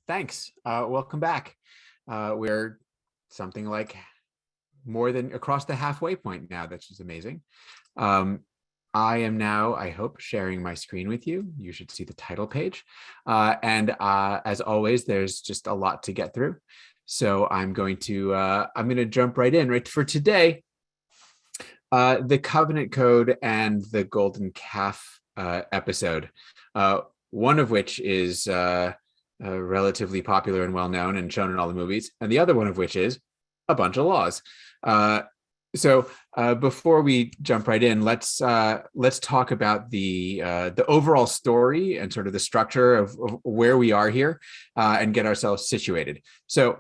Thanks. Welcome back. We're something like more than across the halfway point now. That's just amazing. I am now, I hope, sharing my screen with you. You should see the title page. And as always, there's just a lot to get through. So I'm going to jump right in. Right for today, the covenant code and the golden calf episode, one of which is relatively popular and well known and shown in all the movies, and the other one of which is a bunch of laws. So before we jump right in, let's talk about the overall story and sort of the structure of where we are here and get ourselves situated. So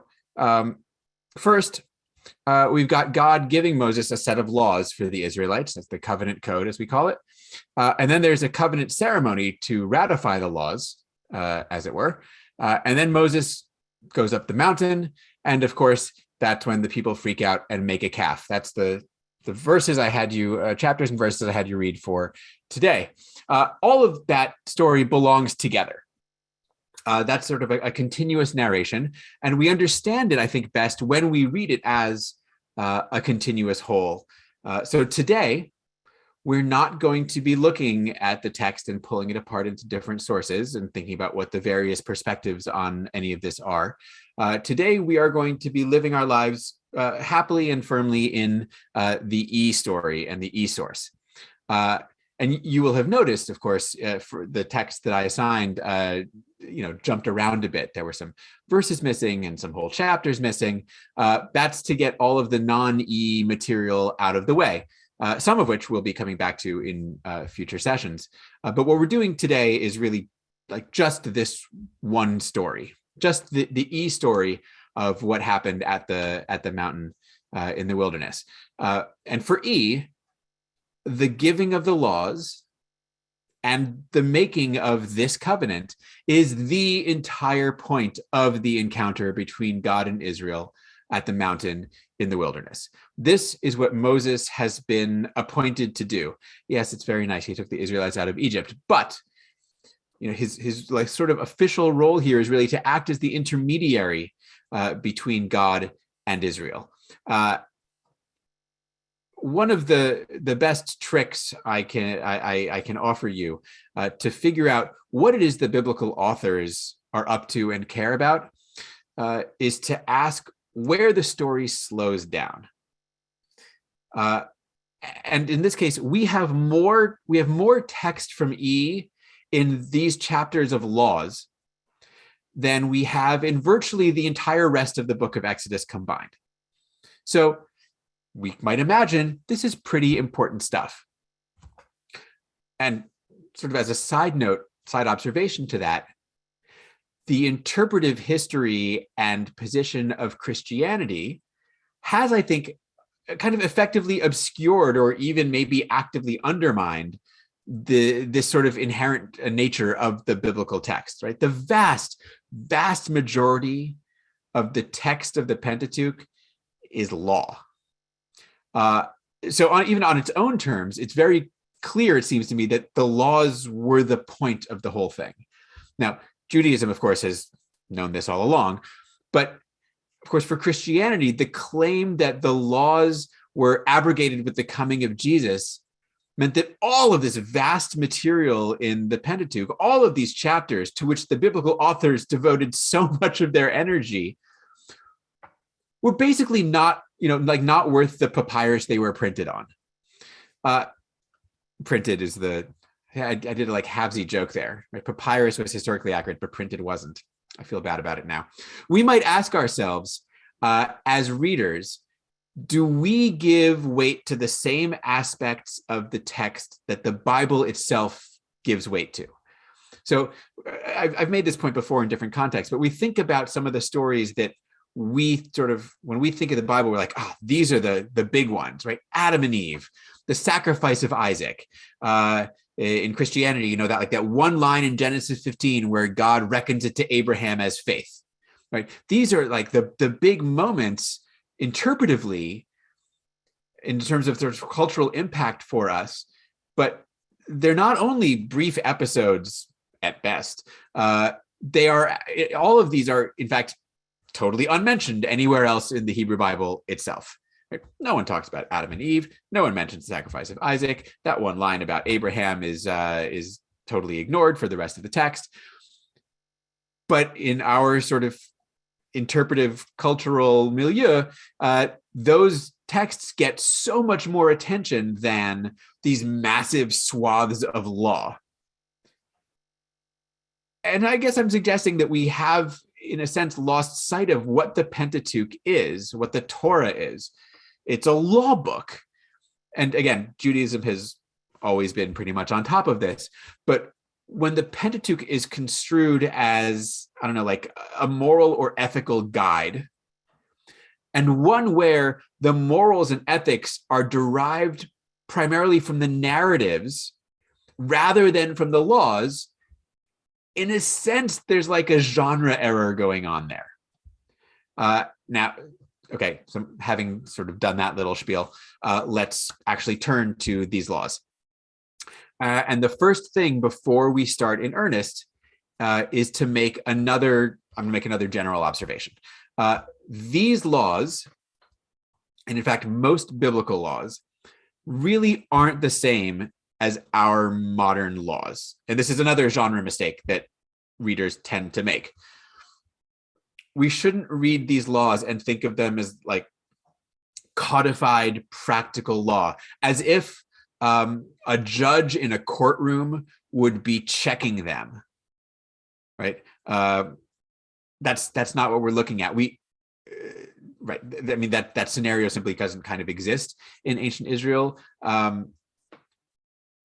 first, we've got God giving Moses a set of laws for the Israelites. That's the covenant code, as we call it. And then there's a covenant ceremony to ratify the laws, as it were. And then Moses goes up the mountain. And of course, that's when the people freak out and make a calf. That's the verses I had you, chapters and verses I had you read for today. All of that story belongs together. That's sort of a continuous narration. And we understand it, I think, best when we read it as a continuous whole. So today, we're not going to be looking at the text and pulling it apart into different sources and thinking about what the various perspectives on any of this are. Today, we are going to be living our lives happily and firmly in the E story and the E source. And you will have noticed, of course, for the text that I assigned, jumped around a bit. There were some verses missing and some whole chapters missing. That's to get all of the non-E material out of the way. Some of which we'll be coming back to in future sessions. But what we're doing today is really like just this one story, just the E story of what happened at the mountain in the wilderness. And for E, the giving of the laws and the making of this covenant is the entire point of the encounter between God and Israel at the mountain in the wilderness. This is what Moses has been appointed to do. Yes, it's very nice. He took the Israelites out of Egypt, but his like sort of official role here is really to act as the intermediary between God and Israel. One of the best tricks I can offer you to figure out what it is the biblical authors are up to and care about is to ask where the story slows down. And in this case, we have more text from E in these chapters of laws than we have in virtually the entire rest of the book of Exodus combined. So we might imagine this is pretty important stuff. And sort of as a side note, side observation to that, the interpretive history and position of Christianity has, I think, kind of effectively obscured or even maybe actively undermined this sort of inherent nature of the biblical text, right? The vast majority of the text of the Pentateuch is law. Even on its own terms, it's very clear, it seems to me, that the laws were the point of the whole thing. Now, Judaism, of course, has known this all along, but of course, for Christianity, the claim that the laws were abrogated with the coming of Jesus meant that all of this vast material in the Pentateuch, all of these chapters to which the biblical authors devoted so much of their energy, were basically not worth the papyrus they were printed on. Printed is I did a like halvesy joke there. Right? Papyrus was historically accurate, but printed wasn't. I feel bad about it now. We might ask ourselves, as readers, do we give weight to the same aspects of the text that the Bible itself gives weight to? So I've made this point before in different contexts, but we think about some of the stories that we sort of, when we think of the Bible, we're like, these are the big ones, right? Adam and Eve, the sacrifice of Isaac. In Christianity, that one line in Genesis 15 where God reckons it to Abraham as faith, right? These are like the big moments interpretively in terms of sort of cultural impact for us, but they're not only brief episodes at best. all of these are, in fact, totally unmentioned anywhere else in the Hebrew Bible itself. Right? No one talks about Adam and Eve. No one mentions the sacrifice of Isaac. That one line about Abraham is totally ignored for the rest of the text. But in our sort of interpretive cultural milieu, those texts get so much more attention than these massive swaths of law. And I guess I'm suggesting that we have, in a sense, lost sight of what the Pentateuch is, what the Torah is. It's a law book. And again, Judaism has always been pretty much on top of this. But when the Pentateuch is construed as, I don't know, like a moral or ethical guide, and one where the morals and ethics are derived primarily from the narratives rather than from the laws, in a sense, there's like a genre error going on there. Now, okay, so having sort of done that little spiel, let's actually turn to these laws. And the first thing before we start in earnest is to make I'm going to make another general observation. These laws, and in fact, most biblical laws, really aren't the same as our modern laws. And this is another genre mistake that readers tend to make. We shouldn't read these laws and think of them as like codified practical law, as if a judge in a courtroom would be checking them, right? That's not what we're looking at. Right. I mean, that scenario simply doesn't kind of exist in ancient Israel,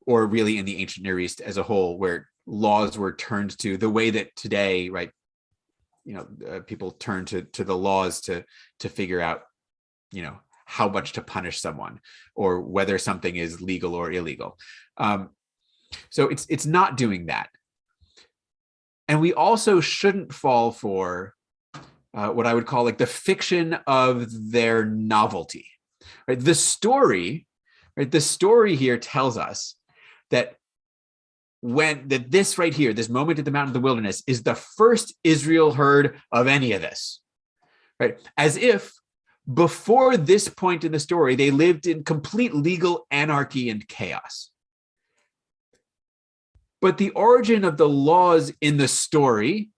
or really in the ancient Near East as a whole, where laws were turned to the way that today, right? People turn to the laws to figure out, how much to punish someone or whether something is legal or illegal. So it's not doing that. And we also shouldn't fall for what I would call like the fiction of their novelty. Right? The story here tells us that this right here, this moment at the mountain of the wilderness, is the first Israel heard of any of this, right? As if before this point in the story, they lived in complete legal anarchy and chaos. But the origin of the laws in the story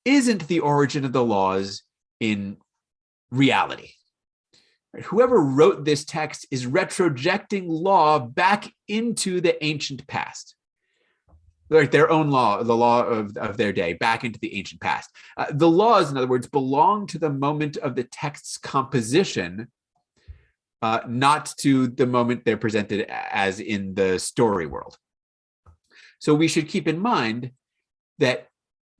isn't the origin of the laws in reality. Whoever wrote this text is retrojecting law back into the ancient past. Like their own law, the law of their day, back into the ancient past. The laws, in other words, belong to the moment of the text's composition, not to the moment they're presented as in the story world. So we should keep in mind that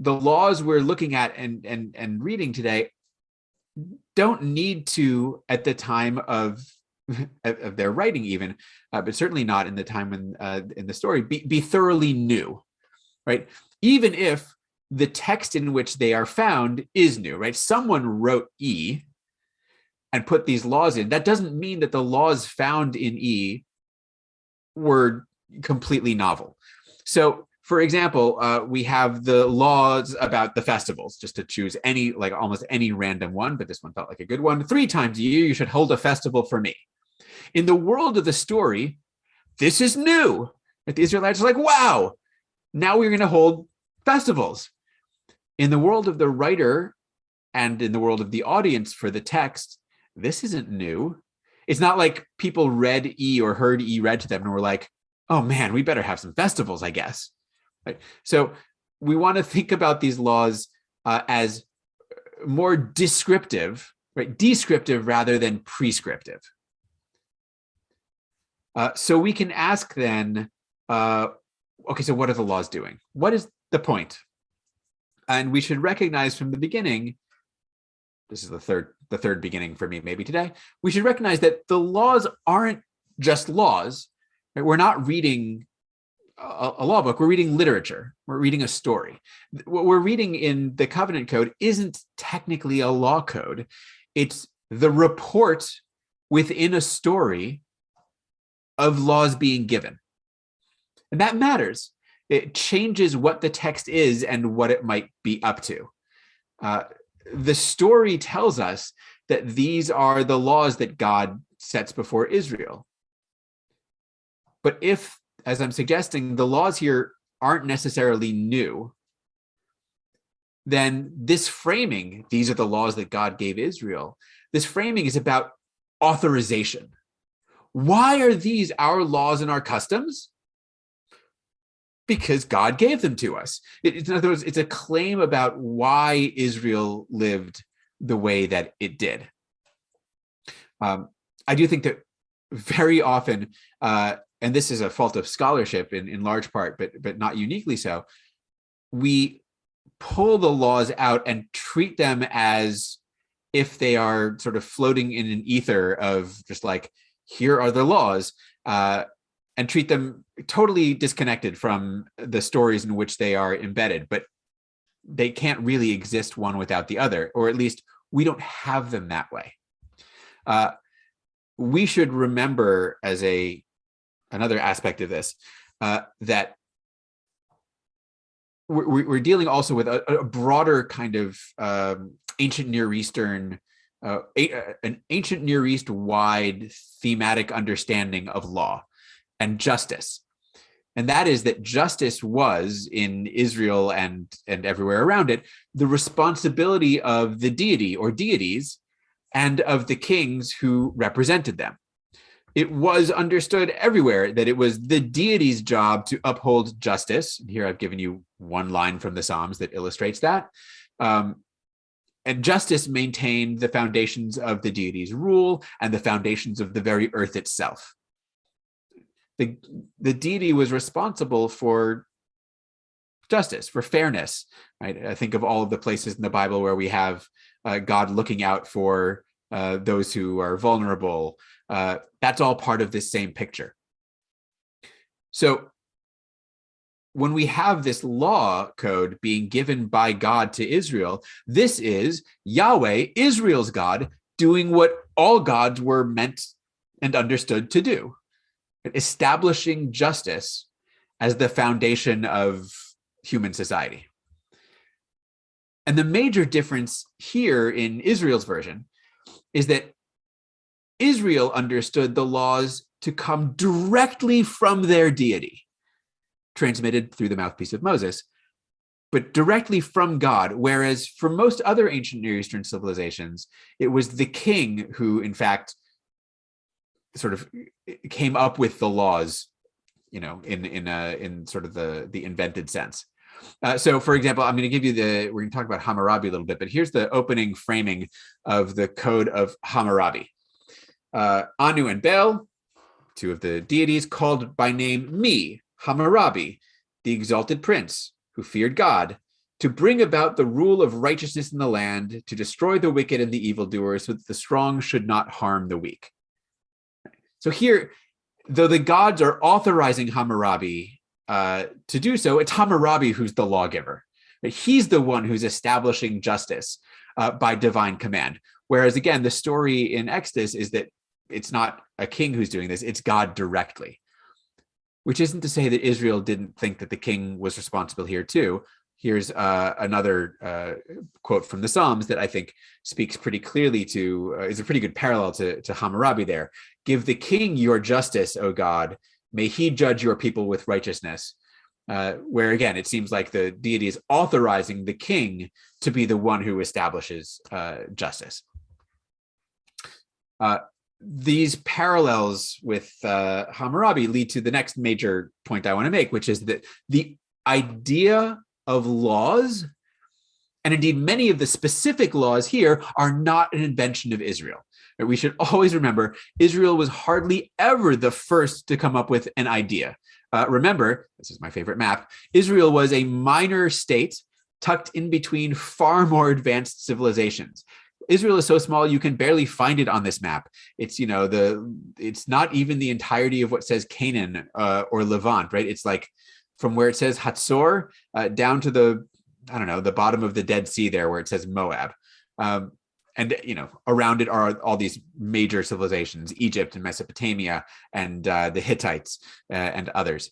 the laws we're looking at and reading today don't need to, at the time of their writing even, but certainly not in the time when in the story, be thoroughly new, right? Even if the text in which they are found is new, right? Someone wrote E and put these laws in. That doesn't mean that the laws found in E were completely novel. So, for example, we have the laws about the festivals, just to choose almost any random one, but this one felt like a good one. 3 times a year, you should hold a festival for me. In the world of the story, this is new. The Israelites are like, wow, now we're going to hold festivals. In the world of the writer and in the world of the audience for the text, this isn't new. It's not like people read E or heard E read to them and were like, oh man, we better have some festivals, I guess. Right? So we want to think about these laws as more descriptive, right? Descriptive rather than prescriptive. So we can ask then, okay, so what are the laws doing? What is the point? And we should recognize from the beginning, this is the third beginning for me maybe today, we should recognize that the laws aren't just laws. Right? We're not reading a law book, we're reading literature, we're reading a story. What we're reading in the covenant code isn't technically a law code, it's the report within a story of laws being given. And that matters It changes what the text is and what it might be up to. The story tells us that these are the laws that God sets before Israel. But if, as I'm suggesting, the laws here aren't necessarily new, then this framing, these are the laws that God gave Israel, this framing is about authorization. Why are these our laws and our customs? Because God gave them to us. In other words, it's a claim about why Israel lived the way that it did. I do think that very often, and this is a fault of scholarship in large part, but not uniquely so, we pull the laws out and treat them as if they are sort of floating in an ether of just like, here are the laws, and treat them totally disconnected from the stories in which they are embedded. But they can't really exist one without the other, or at least we don't have them that way. We should remember as another aspect of this, that we're dealing also with a broader kind of ancient Near Eastern, an ancient Near East wide thematic understanding of law and justice. And that is that justice was, in Israel and everywhere around it, the responsibility of the deity or deities and of the kings who represented them. It was understood everywhere that it was the deity's job to uphold justice. Here I've given you one line from the Psalms that illustrates that. And justice maintained the foundations of the deity's rule and the foundations of the very earth itself. The deity was responsible for justice, for fairness. Right? I think of all of the places in the Bible where we have God looking out for those who are vulnerable. That's all part of this same picture. So when we have this law code being given by God to Israel, this is Yahweh, Israel's God, doing what all gods were meant and understood to do, establishing justice as the foundation of human society. And the major difference here in Israel's version is that Israel understood the laws to come directly from their deity, transmitted through the mouthpiece of Moses, but directly from God. Whereas for most other ancient Near Eastern civilizations, it was the king who, in fact, sort of came up with the laws, in sort of the invented sense. So, for example, I'm going to give you we're going to talk about Hammurabi a little bit, but here's the opening framing of the Code of Hammurabi. Anu and Bel, two of the deities, called by name me, Hammurabi, the exalted prince who feared God, to bring about the rule of righteousness in the land, to destroy the wicked and the evildoers, so that the strong should not harm the weak. So here, though the gods are authorizing Hammurabi to do so, it's Hammurabi who's the lawgiver. He's the one who's establishing justice by divine command. Whereas again, the story in Exodus is that it's not a king who's doing this, it's God directly. Which isn't to say that Israel didn't think that the king was responsible here too. Here's another quote from the Psalms that I think speaks pretty clearly is a pretty good parallel to Hammurabi there. Give the king your justice, O God. May he judge your people with righteousness. Where again, it seems like the deity is authorizing the king to be the one who establishes justice. These parallels with Hammurabi lead to the next major point I want to make, which is that the idea of laws, and indeed many of the specific laws here, are not an invention of Israel. We should always remember Israel was hardly ever the first to come up with an idea. Remember, this is my favorite map, Israel was a minor state tucked in between far more advanced civilizations. Israel is so small you can barely find it on this map. It's it's not even the entirety of what says Canaan or Levant, right? It's like from where it says Hatzor down to the bottom of the Dead Sea there where it says Moab. And around it are all these major civilizations, Egypt and Mesopotamia and the Hittites and others.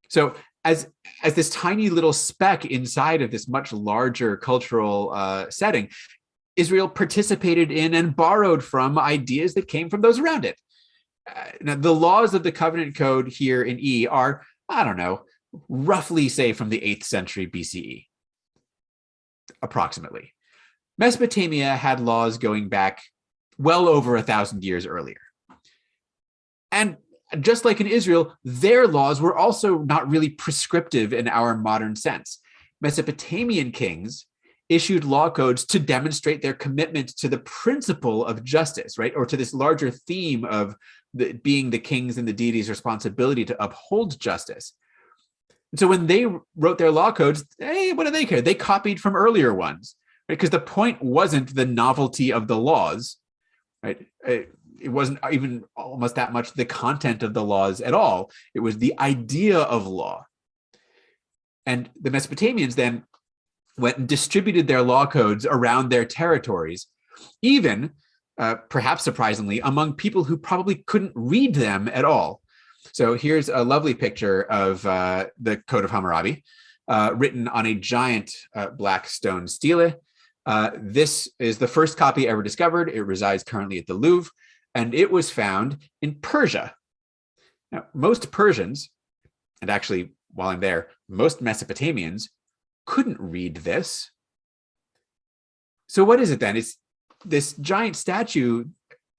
So as this tiny little speck inside of this much larger cultural setting, Israel participated in and borrowed from ideas that came from those around it. Now, the laws of the covenant code here in E are, I don't know, roughly say from the 8th century BCE, approximately. Mesopotamia had laws going back well over 1,000 years earlier. And just like in Israel, their laws were also not really prescriptive in our modern sense. Mesopotamian kings issued law codes to demonstrate their commitment to the principle of justice, right? Or to this larger theme of being the king's and the deity's responsibility to uphold justice. And so when they wrote their law codes, hey, what do they care? They copied from earlier ones, right? Because the point wasn't the novelty of the laws, right? It wasn't even almost that much the content of the laws at all. It was the idea of law. And the Mesopotamians then went and distributed their law codes around their territories, even, perhaps surprisingly, among people who probably couldn't read them at all. So here's a lovely picture of the Code of Hammurabi, written on a giant black stone stele. This is the first copy ever discovered. It resides currently at the Louvre, and it was found in Persia. Now, most Persians, and actually, while I'm there, most Mesopotamians couldn't read this. So what is it then? It's this giant statue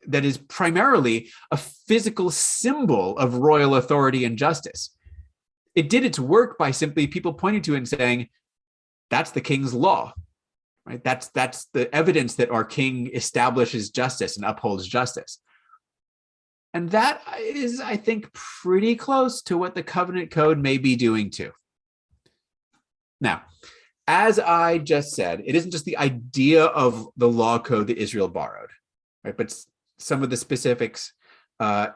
that is primarily a physical symbol of royal authority and justice. It did its work by simply people pointing to it and saying, that's the king's law, right? That's the evidence that our king establishes justice and upholds justice. And that is, I think, pretty close to what the covenant code may be doing too. Now, as I just said, it isn't just the idea of the law code that Israel borrowed, right? But some of the specifics. Tell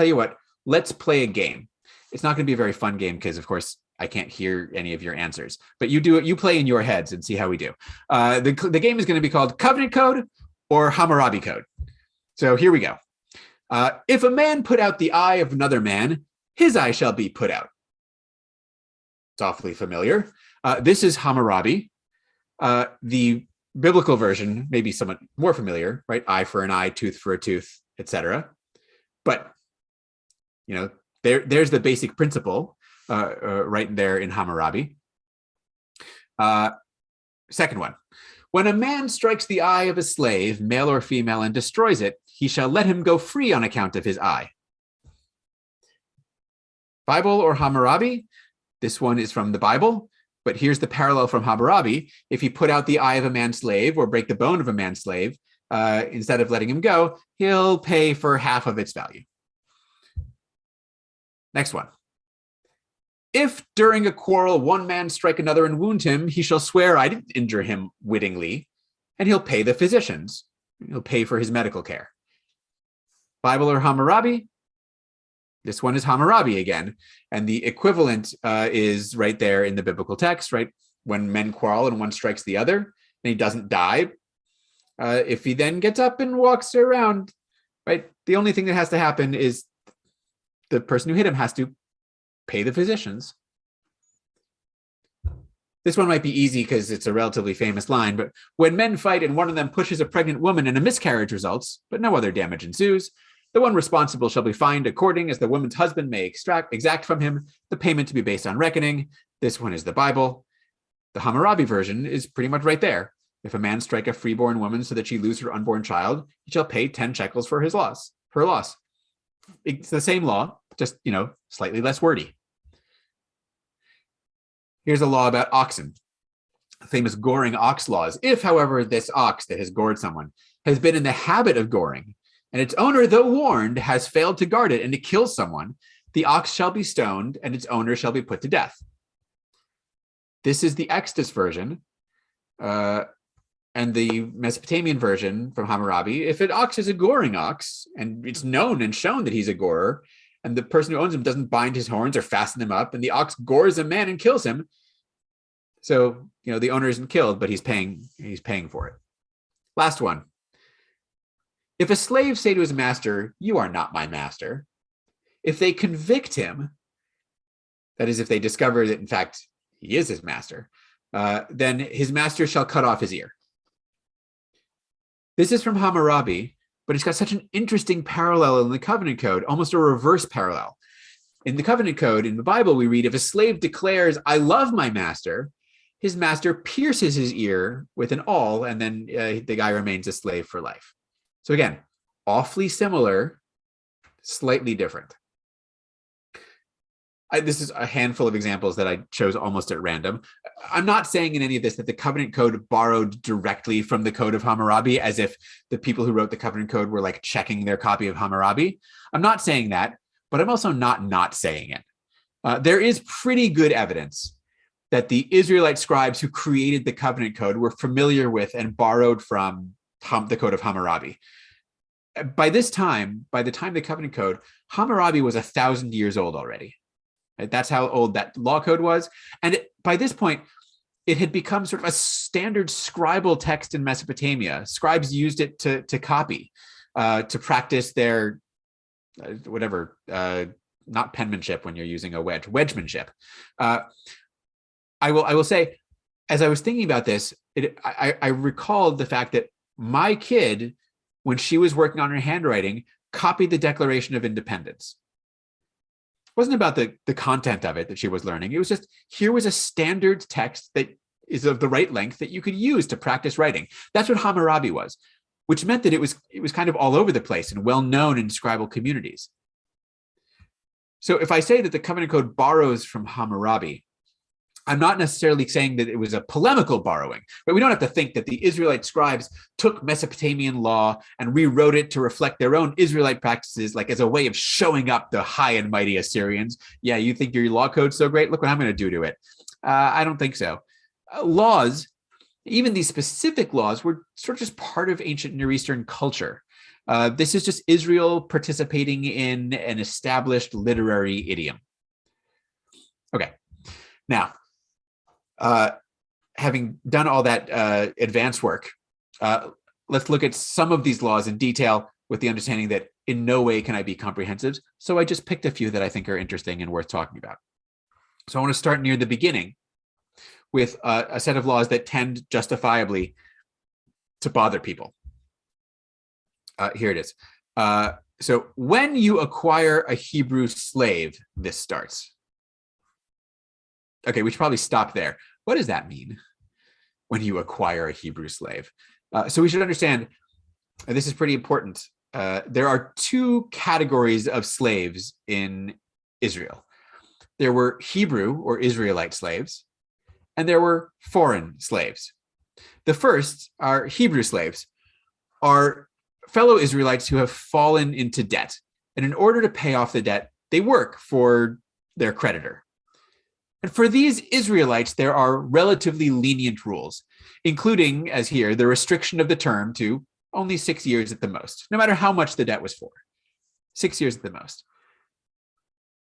you what, let's play a game. It's not going to be a very fun game because, of course, I can't hear any of your answers. But you do it. You play in your heads and see how we do. The game is going to be called Covenant Code or Hammurabi Code. So here we go. If a man put out the eye of another man, his eye shall be put out. It's awfully familiar. This is Hammurabi. The biblical version may be somewhat more familiar, right? Eye for an eye, tooth for a tooth, etc. But, there's the basic principle right there in Hammurabi. Second one. When a man strikes the eye of a slave, male or female, and destroys it, he shall let him go free on account of his eye. Bible or Hammurabi? This one is from the Bible, but here's the parallel from Hammurabi. If he put out the eye of a man's slave or break the bone of a man's slave, instead of letting him go, he'll pay for half of its value. Next one. If during a quarrel one man strike another and wound him, he shall swear, I didn't injure him wittingly, and he'll pay the physicians. He'll pay for his medical care. Bible or Hammurabi? This one is Hammurabi again. And the equivalent is right there in the biblical text, right? When men quarrel and one strikes the other and he doesn't die, if he then gets up and walks around, right? The only thing that has to happen is the person who hit him has to pay the physicians. This one might be easy because it's a relatively famous line, but when men fight and one of them pushes a pregnant woman and a miscarriage results, but no other damage ensues, the one responsible shall be fined according as the woman's husband may exact from him, the payment to be based on reckoning. This one is the Bible. The Hammurabi version is pretty much right there. If a man strike a freeborn woman so that she lose her unborn child, he shall pay 10 shekels for her loss. It's the same law, just, slightly less wordy. Here's a law about oxen, famous goring ox laws. If, however, this ox that has gored someone has been in the habit of goring, and its owner, though warned, has failed to guard it and to kill someone, the ox shall be stoned and its owner shall be put to death. This is the Exodus version, and the Mesopotamian version from Hammurabi. If an ox is a goring ox, and it's known and shown that he's a gorer, and the person who owns him doesn't bind his horns or fasten them up, and the ox gores a man and kills him, so the owner isn't killed, but he's paying for it. Last one. If a slave say to his master, "You are not my master," if they convict him, that is, if they discover that in fact he is his master, then his master shall cut off his ear. This is from Hammurabi, but it's got such an interesting parallel in the covenant code, almost a reverse parallel. In the covenant code, in the Bible, we read, if a slave declares, I love my master, his master pierces his ear with an awl, and then the guy remains a slave for life. So again, awfully similar, slightly different. This is a handful of examples that I chose almost at random. I'm not saying in any of this that the covenant code borrowed directly from the code of Hammurabi, as if the people who wrote the covenant code were like checking their copy of Hammurabi. I'm not saying that, but I'm also not saying it. There is pretty good evidence that the Israelite scribes who created the covenant code were familiar with and borrowed from the code of Hammurabi. By the time the covenant code, Hammurabi was 1,000 years old already. Right? That's how old that law code was. And by this point, it had become sort of a standard scribal text in Mesopotamia. Scribes used it to copy, to practice their not penmanship when you're using a wedgemanship. I will say, as I was thinking about this, I recalled the fact that my kid, when she was working on her handwriting, copied the Declaration of Independence. It wasn't about the content of it that she was learning. It was just, here was a standard text that is of the right length that you could use to practice writing. That's what Hammurabi was, which meant that it was kind of all over the place and well known in scribal communities. So if I say that the covenant code borrows from Hammurabi, I'm not necessarily saying that it was a polemical borrowing, but we don't have to think that the Israelite scribes took Mesopotamian law and rewrote it to reflect their own Israelite practices, like as a way of showing up the high and mighty Assyrians. Yeah, you think your law code's so great? Look what I'm going to do to it. I don't think so. Laws, even these specific laws, were sort of just part of ancient Near Eastern culture. This is just Israel participating in an established literary idiom. Okay, now, having done all that advanced work, let's look at some of these laws in detail with the understanding that in no way can I be comprehensive. So I just picked a few that I think are interesting and worth talking about. So I want to start near the beginning with a set of laws that tend justifiably to bother people. Here it is. So when you acquire a Hebrew slave, this starts. Okay, we should probably stop there. What does that mean when you acquire a Hebrew slave? So we should understand, this is pretty important. There are two categories of slaves in Israel. There were Hebrew or Israelite slaves, and there were foreign slaves. The first are Hebrew slaves, are fellow Israelites who have fallen into debt. And in order to pay off the debt, they work for their creditor. And for these Israelites, there are relatively lenient rules, including, as here, the restriction of the term to only 6 years at the most, no matter how much the debt was for. 6 years at the most,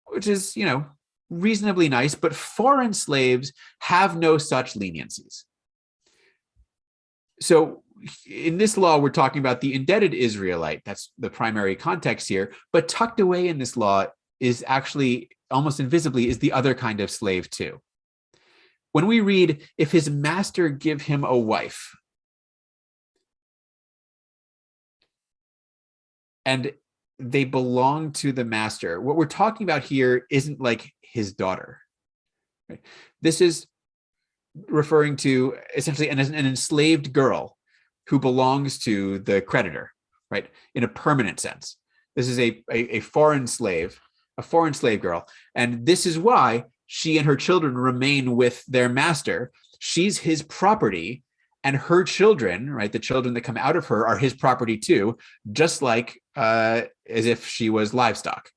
which is, reasonably nice, but foreign slaves have no such leniencies. So in this law, we're talking about the indebted Israelite. That's the primary context here, but tucked away in this law is actually almost invisibly is the other kind of slave too. When we read, if his master give him a wife, and they belong to the master, what we're talking about here isn't like his daughter. Right? This is referring to essentially an enslaved girl who belongs to the creditor, right? In a permanent sense. This is a foreign slave, a foreign slave girl. And this is why she and her children remain with their master. She's his property, and her children, right, the children that come out of her are his property too, just like as if she was livestock,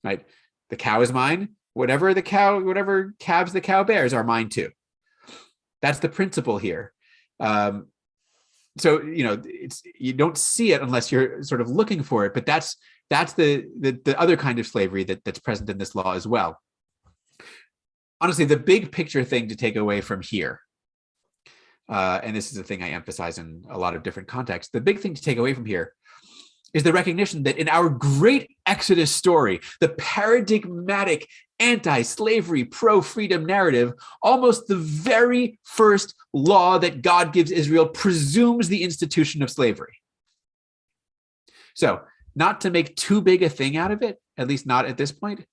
right? The cow is mine. Whatever calves the cow bears are mine too. That's the principle here. So you don't see it unless you're sort of looking for it, but that's the other kind of slavery that's present in this law as well. Honestly, the big picture thing to take away from here, and this is a thing I emphasize in a lot of different contexts, the big thing to take away from here is the recognition that in our great Exodus story, the paradigmatic anti-slavery, pro-freedom narrative, almost the very first law that God gives Israel presumes the institution of slavery. So, not to make too big a thing out of it, at least not at this point,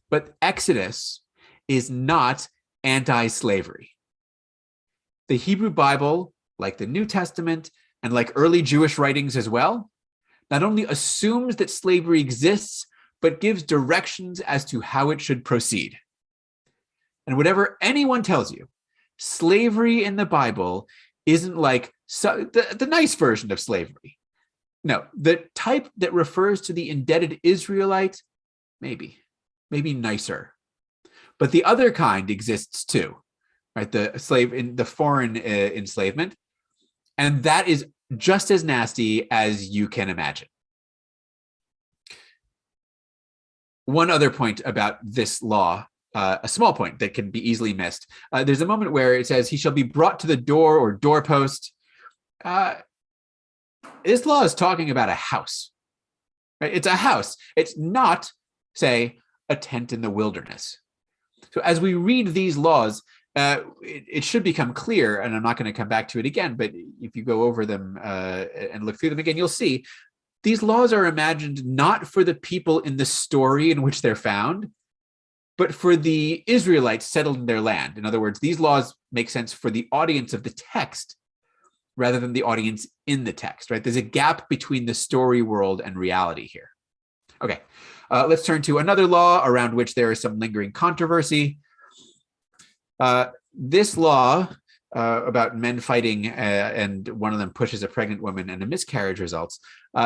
but Exodus is not anti-slavery. The Hebrew Bible, like the New Testament and like early Jewish writings as well, not only assumes that slavery exists, but gives directions as to how it should proceed. And whatever anyone tells you, slavery in the Bible isn't like the nice version of slavery. No, the type that refers to the indebted Israelite, maybe nicer. But the other kind exists too, right? The foreign enslavement. And that is just as nasty as you can imagine. One other point about this law, a small point that can be easily missed. There's a moment where it says, he shall be brought to the door or doorpost. This law is talking about a house. Right? It's a house. It's not, say, a tent in the wilderness. So as we read these laws, it should become clear, and I'm not going to come back to it again, but if you go over them and look through them again, you'll see these laws are imagined not for the people in the story in which they're found, but for the Israelites settled in their land. In other words, these laws make sense for the audience of the text rather than the audience in the text, right? There's a gap between the story world and reality here. Okay, let's turn to another law around which there is some lingering controversy. This law about men fighting and one of them pushes a pregnant woman and a miscarriage results.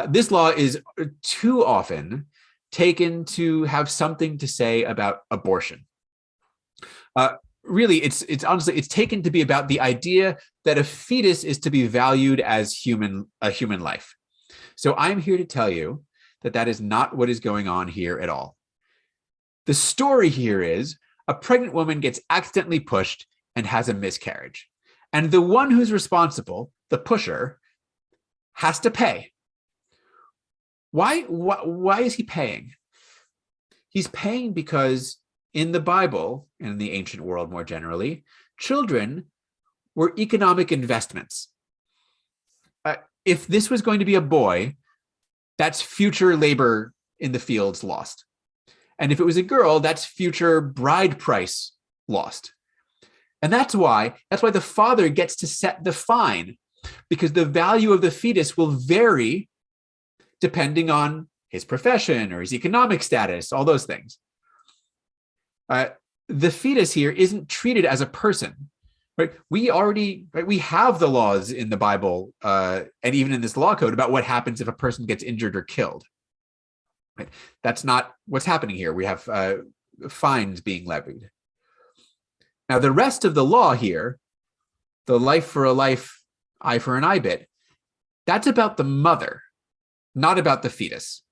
This law is too often taken to have something to say about abortion. Really, it's honestly, it's taken to be about the idea that a fetus is to be valued as a human life. So I'm here to tell you that that is not what is going on here at all. The story here is a pregnant woman gets accidentally pushed and has a miscarriage. And the one who's responsible, the pusher, has to pay. Why is he paying? He's paying because in the Bible, and in the ancient world more generally, children were economic investments. If this was going to be a boy, that's future labor in the fields lost. And if it was a girl, that's future bride price lost. And that's why the father gets to set the fine, because the value of the fetus will vary depending on his profession or his economic status, all those things. The fetus here isn't treated as a person, right? We have the laws in the Bible and even in this law code about what happens if a person gets injured or killed. Right? That's not what's happening here. We have fines being levied. Now, the rest of the law here, the life for a life, eye for an eye bit, that's about the mother, not about the fetus.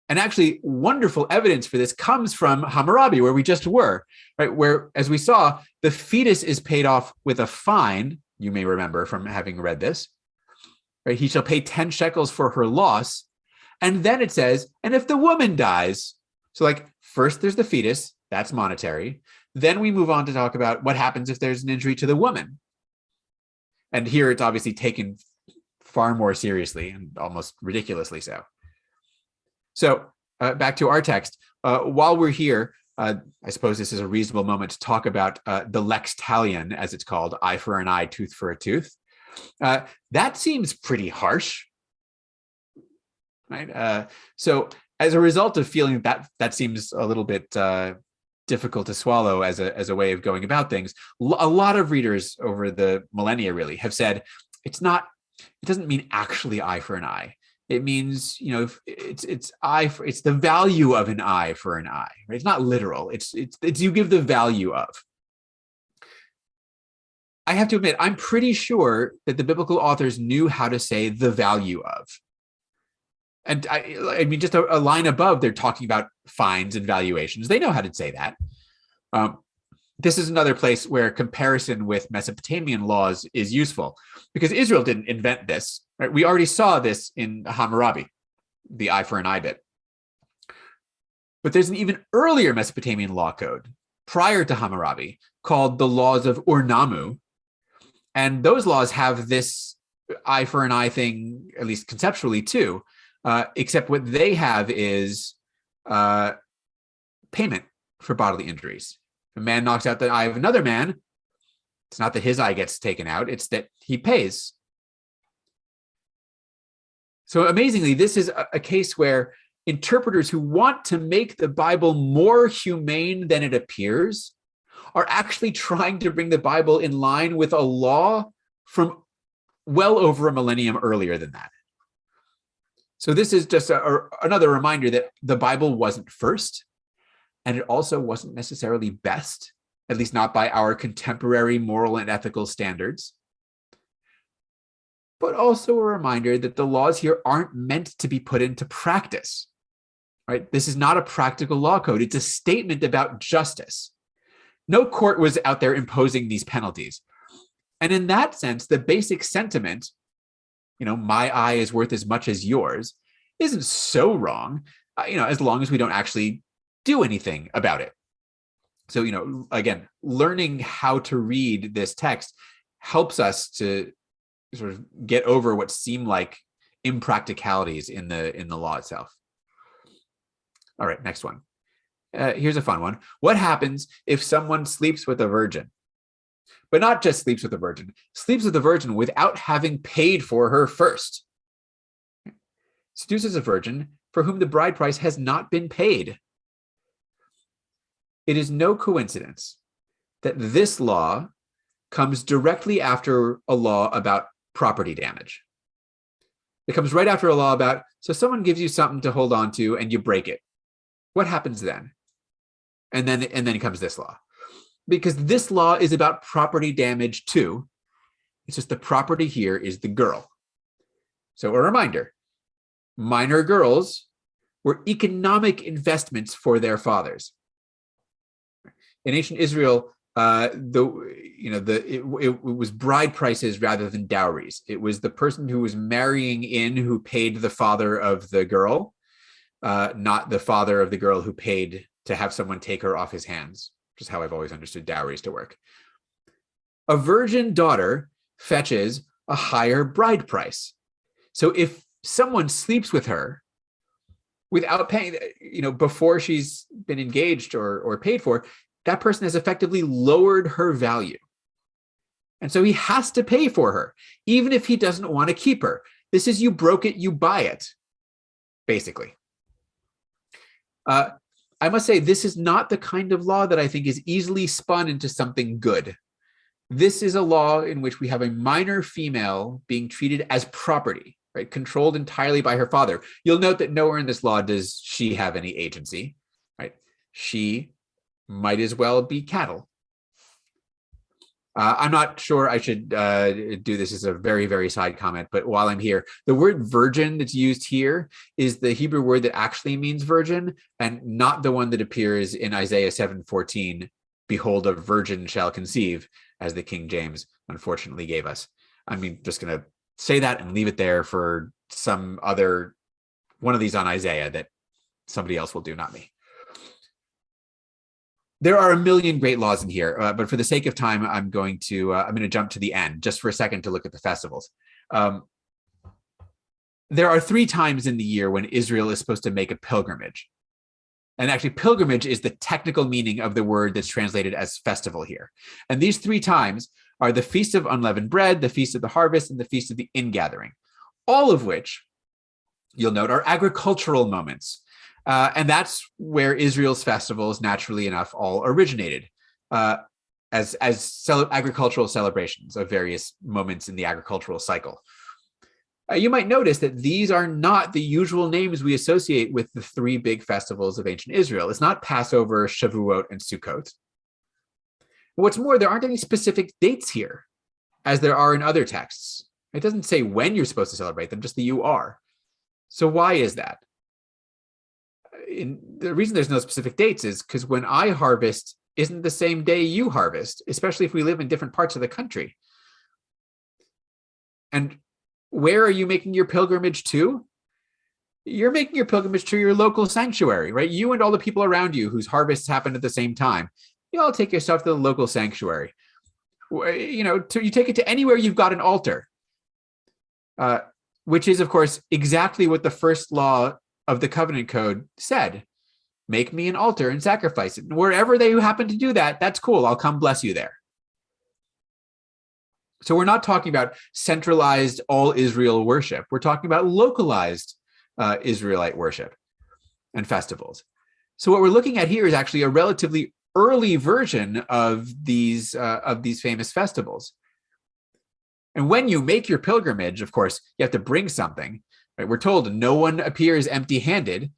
And actually, wonderful evidence for this comes from Hammurabi, where we just were, right? Where, as we saw, the fetus is paid off with a fine. You may remember from having read this, right? He shall pay 10 shekels for her loss. And then it says, and if the woman dies, so like first there's the fetus, that's monetary. Then we move on to talk about what happens if there's an injury to the woman. And here it's obviously taken far more seriously and almost ridiculously so. So back to our text. While we're here, I suppose this is a reasonable moment to talk about the lex talien, as it's called, eye for an eye, tooth for a tooth. That seems pretty harsh, right? So as a result of feeling that seems a little bit difficult to swallow as a way of going about things, a lot of readers over the millennia really have said it doesn't mean actually eye for an eye. It means, it's the value of an eye for an eye. Right? It's not literal. It's you give the value of. I have to admit, I'm pretty sure that the biblical authors knew how to say the value of. And I mean, just a line above, they're talking about fines and valuations. They know how to say that. This is another place where comparison with Mesopotamian laws is useful, because Israel didn't invent this. Right? We already saw this in Hammurabi, the eye for an eye bit. But there's an even earlier Mesopotamian law code prior to Hammurabi called the Laws of Ornamu. And those laws have this eye for an eye thing, at least conceptually too, except what they have is payment for bodily injuries. If a man knocks out the eye of another man, it's not that his eye gets taken out, it's that he pays. So amazingly, this is a case where interpreters who want to make the Bible more humane than it appears are actually trying to bring the Bible in line with a law from well over a millennium earlier than that. So this is just another reminder that the Bible wasn't first, and it also wasn't necessarily best, at least not by our contemporary moral and ethical standards. But also a reminder that the laws here aren't meant to be put into practice. Right? This is not a practical law code. It's a statement about justice. No court was out there imposing these penalties. And in that sense, the basic sentiment, my eye is worth as much as yours, isn't so wrong, as long as we don't actually do anything about it. So, again, learning how to read this text helps us to sort of get over what seem like impracticalities in the law itself. All right, next one. Here's a fun one. What happens if someone sleeps with a virgin? But not just sleeps with a virgin, sleeps with a virgin without having paid for her first. Seduces a virgin for whom the bride price has not been paid. It is no coincidence that this law comes directly after a law about property damage. It comes right after a law about, so someone gives you something to hold on to and you break it. What happens then? And then comes this law. Because this law is about property damage too. It's just the property here is the girl. So a reminder, minor girls were economic investments for their fathers. In ancient Israel, it was bride prices rather than dowries. It was the person who was marrying in who paid the father of the girl, not the father of the girl who paid to have someone take her off his hands, which is how I've always understood dowries to work. A virgin daughter fetches a higher bride price. So if someone sleeps with her without paying, before she's been engaged or paid for, that person has effectively lowered her value. And so he has to pay for her, even if he doesn't want to keep her. This is you broke it, you buy it, basically. I must say, this is not the kind of law that I think is easily spun into something good. This is a law in which we have a minor female being treated as property, right? Controlled entirely by her father. You'll note that nowhere in this law does she have any agency, right? She might as well be cattle. I'm not sure I should do this as a very, very side comment, but while I'm here, the word virgin that's used here is the Hebrew word that actually means virgin, and not the one that appears in Isaiah 7:14, behold, a virgin shall conceive, as the King James unfortunately gave us. I'm just going to say that and leave it there for some other one of these on Isaiah that somebody else will do, not me. There are a million great laws in here, but for the sake of time, I'm going to jump to the end just for a second to look at the festivals. There are 3 times in the year when Israel is supposed to make a pilgrimage. And actually, pilgrimage is the technical meaning of the word that's translated as festival here. And these 3 times are the Feast of Unleavened Bread, the Feast of the Harvest, and the Feast of the Ingathering, all of which, you'll note, are agricultural moments. And that's where Israel's festivals, naturally enough, all originated as agricultural celebrations of various moments in the agricultural cycle. You might notice that these are not the usual names we associate with the 3 big festivals of ancient Israel. It's not Passover, Shavuot, and Sukkot. What's more, there aren't any specific dates here, as there are in other texts. It doesn't say when you're supposed to celebrate them, just that you are. So why is that? The reason there's no specific dates is because when I harvest isn't the same day you harvest, especially if we live in different parts of the country. And where are you making your pilgrimage to? You're making your pilgrimage to your local sanctuary, right? You and all the people around you whose harvests happened at the same time. You all take yourself to the local sanctuary. You take it to anywhere you've got an altar, which is, of course, exactly what the first law of the covenant code said. Make me an altar and sacrifice it. And wherever they happen to do that, that's cool. I'll come bless you there. So we're not talking about centralized all Israel worship. We're talking about localized Israelite worship and festivals. So what we're looking at here is actually a relatively early version of these famous festivals. And when you make your pilgrimage, of course, you have to bring something. Right? We're told no one appears empty-handed,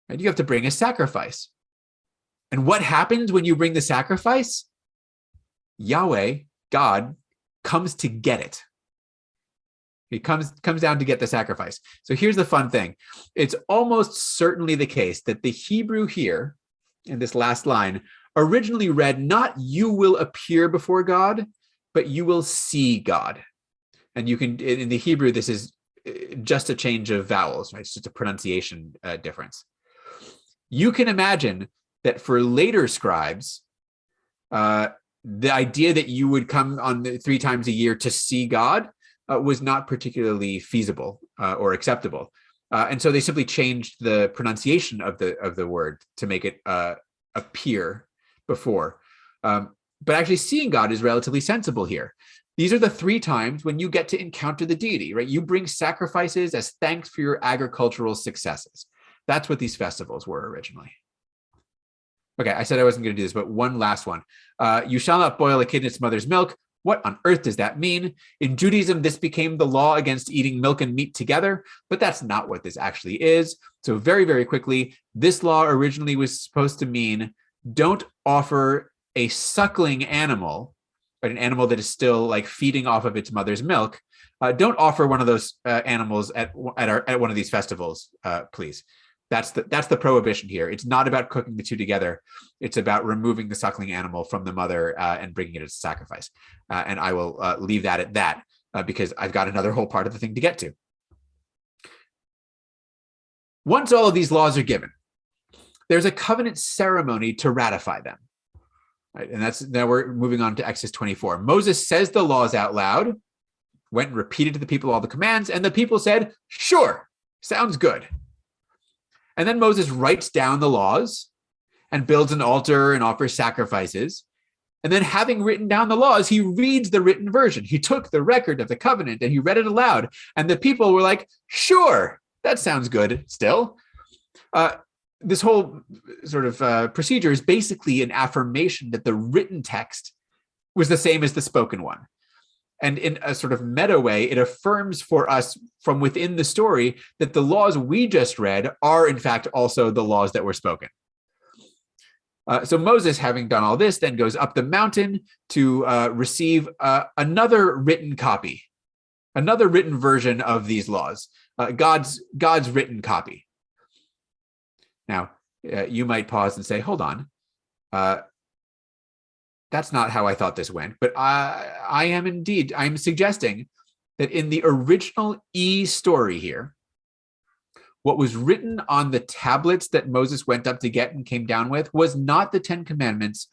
and you have to bring a sacrifice. And what happens when you bring the sacrifice? Yahweh, God, comes to get it. He comes down to get the sacrifice. So here's the fun thing. It's almost certainly the case that the Hebrew here, in this last line, originally read not "you will appear before God," but "you will see God." And you can, in the Hebrew, this is just a change of vowels, right? It's just a pronunciation difference. You can imagine that for later scribes, the idea that you would come on 3 times a year to see God was not particularly feasible or acceptable. And so they simply changed the pronunciation of the word to make it appear before. But actually seeing God is relatively sensible here. These are the 3 times when you get to encounter the deity, right? You bring sacrifices as thanks for your agricultural successes. That's what these festivals were originally. Okay, I said I wasn't going to do this, but one last one. You shall not boil a kid in its mother's milk. What on earth does that mean? In Judaism, this became the law against eating milk and meat together, but that's not what this actually is. So very, very quickly, this law originally was supposed to mean don't offer a suckling animal, but an animal that is still like feeding off of its mother's milk. Don't offer one of those animals at one of these festivals, please. That's the prohibition here. It's not about cooking the two together. It's about removing the suckling animal from the mother and bringing it as a sacrifice. And I will leave that at that because I've got another whole part of the thing to get to. Once all of these laws are given, there's a covenant ceremony to ratify them. Right? And now we're moving on to Exodus 24. Moses says the laws out loud, went and repeated to the people all the commands, and the people said, sure, sounds good. And then Moses writes down the laws and builds an altar and offers sacrifices. And then having written down the laws, he reads the written version. He took the record of the covenant and he read it aloud. And the people were like, sure, that sounds good still. This whole sort of procedure is basically an affirmation that the written text was the same as the spoken one. And in a sort of meta way, it affirms for us from within the story that the laws we just read are, in fact, also the laws that were spoken. So Moses, having done all this, then goes up the mountain to receive another written copy, another written version of these laws, God's written copy. Now, you might pause and say, hold on. That's not how I thought this went, but I'm suggesting that in the original story here, what was written on the tablets that Moses went up to get and came down with was not the 10 Commandments,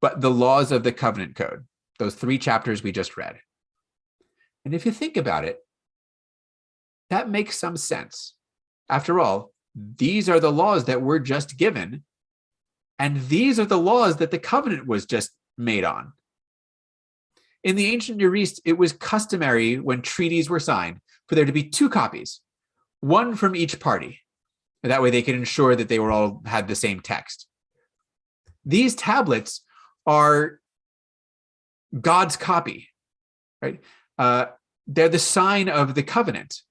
but the laws of the covenant code, those 3 chapters we just read. And if you think about it, that makes some sense. After all, these are the laws that were just given, and these are the laws that the covenant was just made on. In the ancient Near East, it was customary when treaties were signed for there to be 2 copies, one from each party. And that way they could ensure that they were all had the same text. These tablets are God's copy, right? They're the sign of the covenant.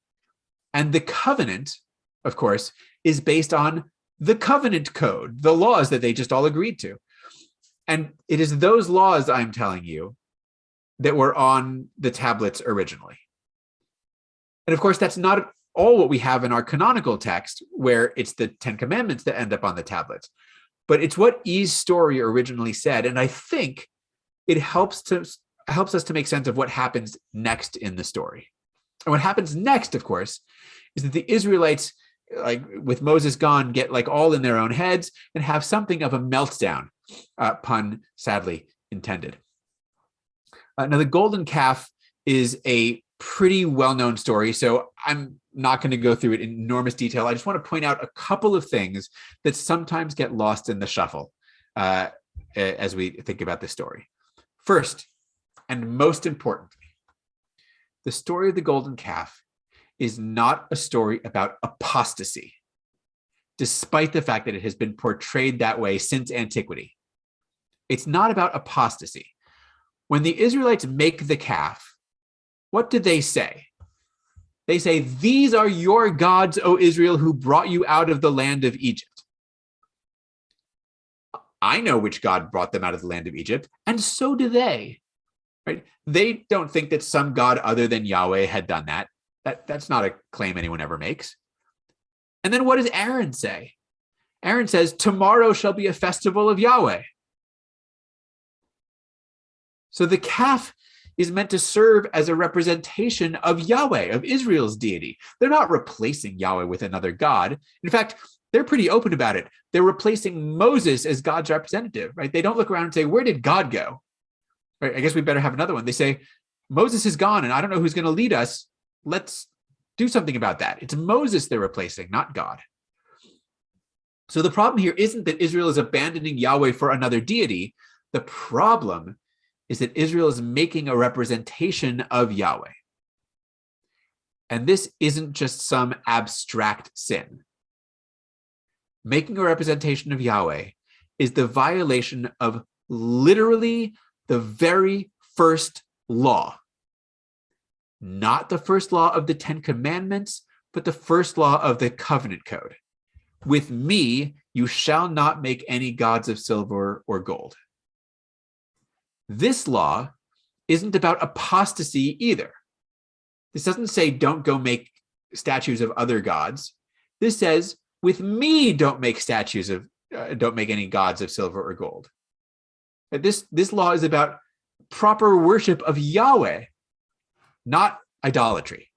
And the covenant, of course, is based on the covenant code, the laws that they just all agreed to. And it is those laws, I'm telling you, that were on the tablets originally. And of course, that's not all what we have in our canonical text, where it's the 10 Commandments that end up on the tablets. But it's what E's story originally said. And I think it helps us to make sense of what happens next in the story. And what happens next, of course, is that the Israelites like with Moses gone, get like all in their own heads and have something of a meltdown, pun sadly intended. Now, the golden calf is a pretty well-known story, so I'm not going to go through it in enormous detail. I just want to point out a couple of things that sometimes get lost in the shuffle as we think about this story. First, and most importantly, the story of the golden calf is not a story about apostasy, despite the fact that it has been portrayed that way since antiquity. It's not about apostasy. When the Israelites make the calf, what do they say? They say, "These are your gods, O Israel, who brought you out of the land of Egypt." I know which God brought them out of the land of Egypt, and so do they. Right? They don't think that some God other than Yahweh had done that. That's not a claim anyone ever makes. And then what does Aaron say? Aaron says, "Tomorrow shall be a festival of Yahweh." So the calf is meant to serve as a representation of Yahweh, of Israel's deity. They're not replacing Yahweh with another God. In fact, they're pretty open about it. They're replacing Moses as God's representative, right? They don't look around and say, "Where did God go?" Right? I guess we better have another one. They say, "Moses is gone and I don't know who's going to lead us. Let's do something about that." It's Moses they're replacing, not God. So the problem here isn't that Israel is abandoning Yahweh for another deity. The problem is that Israel is making a representation of Yahweh. And this isn't just some abstract sin. Making a representation of Yahweh is the violation of literally the very first law. Not the first law of the Ten Commandments, but the first law of the covenant code. "With me, you shall not make any gods of silver or gold." This law isn't about apostasy either. This doesn't say don't go make statues of other gods. This says, "With me, don't make don't make any gods of silver or gold." This law is about proper worship of Yahweh, not idolatry.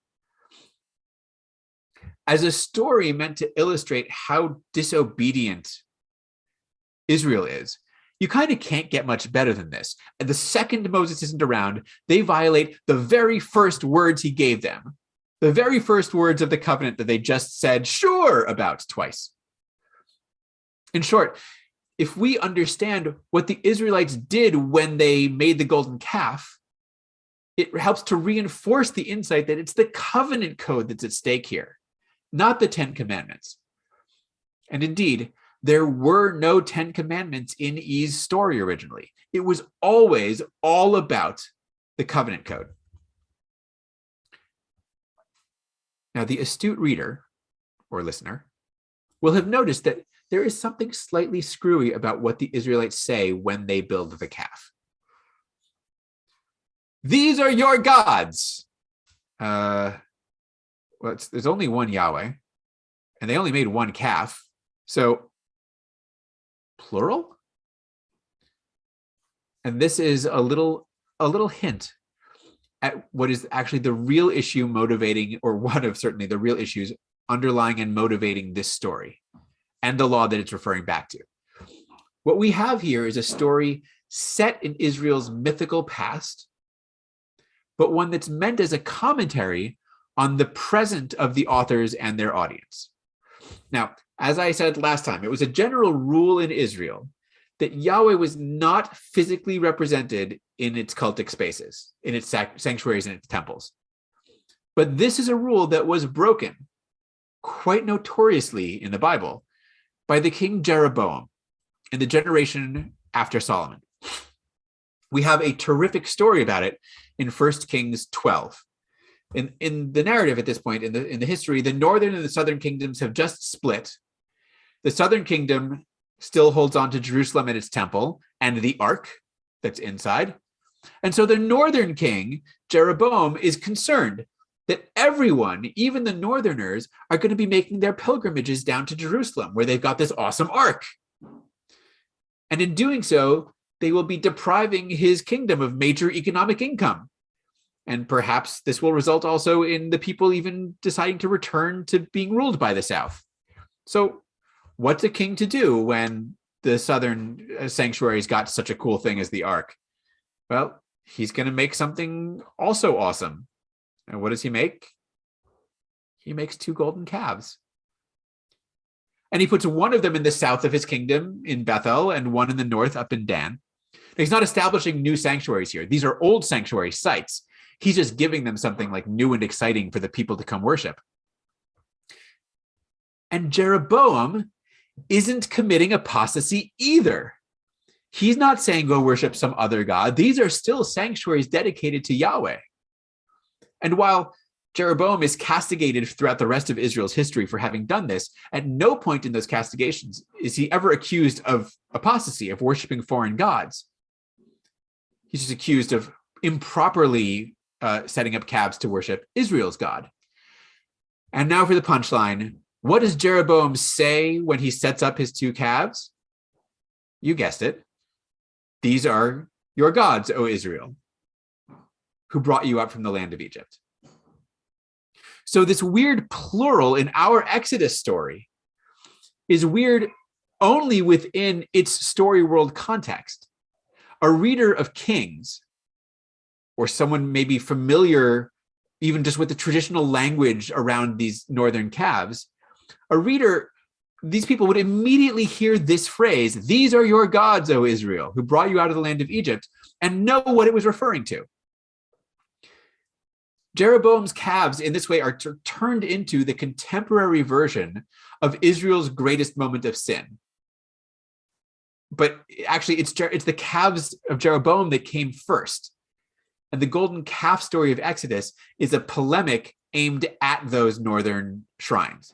As a story meant to illustrate how disobedient Israel is, you kind of can't get much better than this. And the second Moses isn't around, they violate the very first words he gave them, the very first words of the covenant that they just said sure about twice. In short, if we understand what the Israelites did when they made the golden calf, it helps to reinforce the insight that it's the covenant code that's at stake here, not the Ten Commandments. And indeed, there were no Ten Commandments in E's story originally. It was always all about the covenant code. Now, the astute reader or listener will have noticed that there is something slightly screwy about what the Israelites say when they build the calf. "These are your gods." There's only one Yahweh, and they only made one calf. So plural? And this is a little hint at what is actually the real issue motivating, or one of certainly the real issues underlying and motivating this story and the law that it's referring back to. What we have here is a story set in Israel's mythical past, but one that's meant as a commentary on the present of the authors and their audience. Now, as I said last time, it was a general rule in Israel that Yahweh was not physically represented in its cultic spaces, in its sanctuaries and its temples. But this is a rule that was broken quite notoriously in the Bible by the king Jeroboam in the generation after Solomon. We have a terrific story about it in 1 Kings 12. In the narrative at this point, in the history, the northern and the southern kingdoms have just split. The southern kingdom still holds on to Jerusalem and its temple and the ark that's inside. And so the northern king, Jeroboam, is concerned that everyone, even the northerners, are going to be making their pilgrimages down to Jerusalem, where they've got this awesome ark. And in doing so, they will be depriving his kingdom of major economic income. And perhaps this will result also in the people even deciding to return to being ruled by the South. So what's a king to do when the southern sanctuaries got such a cool thing as the ark? Well, he's going to make something also awesome. And what does he make? He makes 2 golden calves. And he puts one of them in the south of his kingdom in Bethel and one in the north up in Dan. He's not establishing new sanctuaries here. These are old sanctuary sites. He's just giving them something like new and exciting for the people to come worship. And Jeroboam isn't committing apostasy either. He's not saying go worship some other god. These are still sanctuaries dedicated to Yahweh. And while Jeroboam is castigated throughout the rest of Israel's history for having done this, at no point in those castigations is he ever accused of apostasy, of worshiping foreign gods. He's just accused of improperly setting up calves to worship Israel's God. And now for the punchline. What does Jeroboam say when he sets up his 2 calves? You guessed it. These are your gods, O Israel, who brought you up from the land of Egypt. So this weird plural in our Exodus story is weird only within its story world context. A reader of Kings, or someone maybe familiar even just with the traditional language around these northern calves, a reader, these people would immediately hear this phrase, these are your gods, O Israel, who brought you out of the land of Egypt, and know what it was referring to. Jeroboam's calves in this way are turned into the contemporary version of Israel's greatest moment of sin. But actually, it's the calves of Jeroboam that came first. And the golden calf story of Exodus is a polemic aimed at those northern shrines.